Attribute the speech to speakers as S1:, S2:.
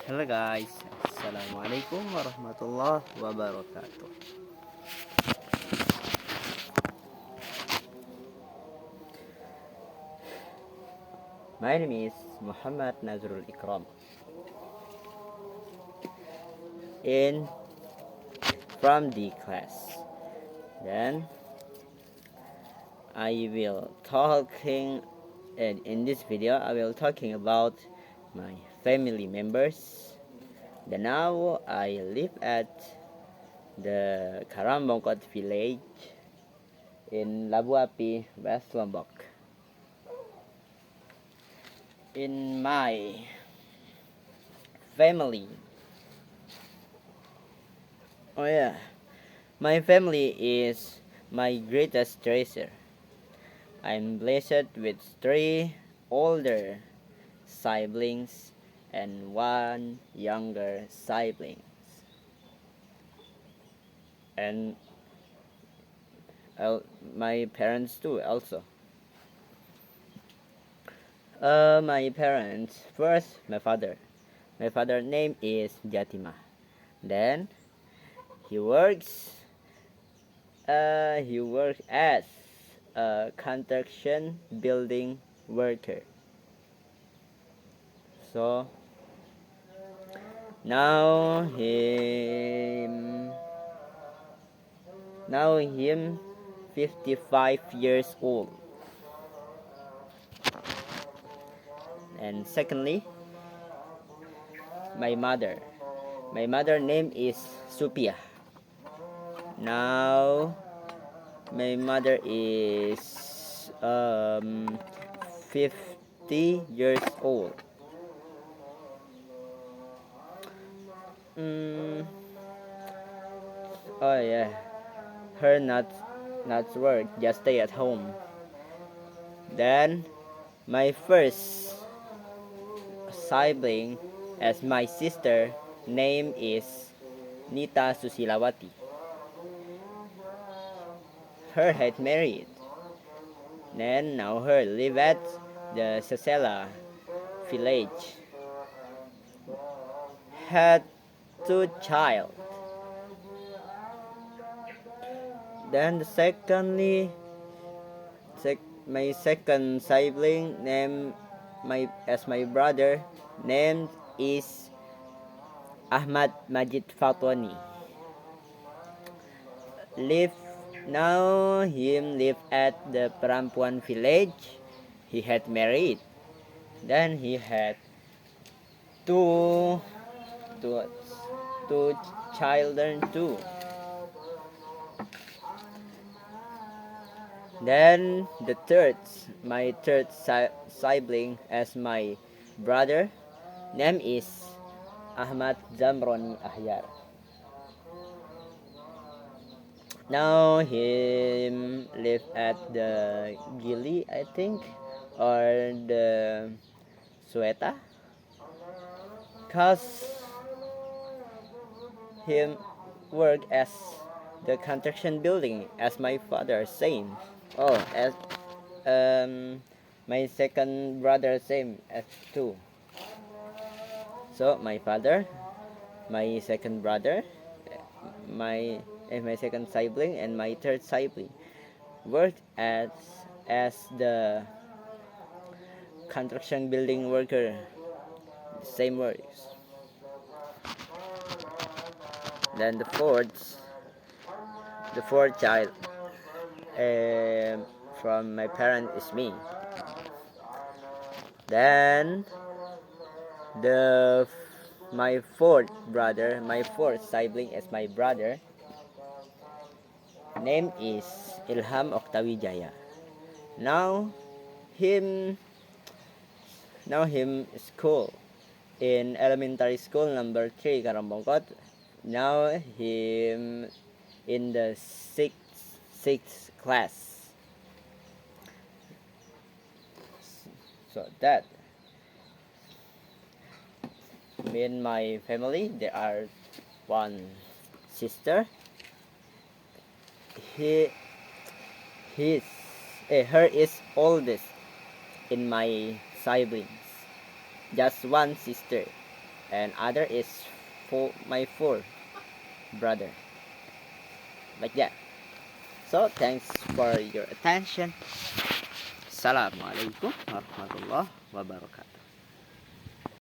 S1: Hello guys, Assalamualaikum warahmatullahi wabarakatuh. My name is Muhammad Nazrul Ikram. In from the class. Then I will talking and in this video I will talking about my family members. Then now I live at the Karambongkot village in Labu Api, West Lombok. In my family, my family is my greatest treasure. I'm blessed with 3 older siblings and 1 younger sibling. And my parents too also. My parents, first my father. My father's name is Jatima. Then he works as a construction building worker. So now him 55 years old. And secondly, my mother. My mother name is Supia. Now my mother is 50 years old. Oh yeah, her not work, just stay at home. Then my first sibling as my sister name is Nita Susilawati. Her had married. Then now her live at the Sasela village. Had 2 child. Then my second sibling named my brother named is Ahmad Majid Fatwani. Him live at the Perampuan village. He had married. Then he had two children too. Then my third sibling as my brother name is Ahmad Zamroni Ahyar. Now him live at the Gili, I think, or the Sueta, cause him work as the construction building as my father same. Oh, as my second brother same as too. So my father, my second brother, my second sibling, and my third sibling worked as the construction building worker. Same works. Then the fourth child from my parent is me. Then my fourth sibling is my brother. Name is Ilham Oktawijaya. Now him school in elementary school number 3 Karambongkot. Now him in the sixth class. So that me and my family, there are 1 sister. Her is oldest in my siblings. Just 1 sister. and other is for my four brother, like that. So thanks for your attention. Assalamualaikum warahmatullahi wabarakatuh.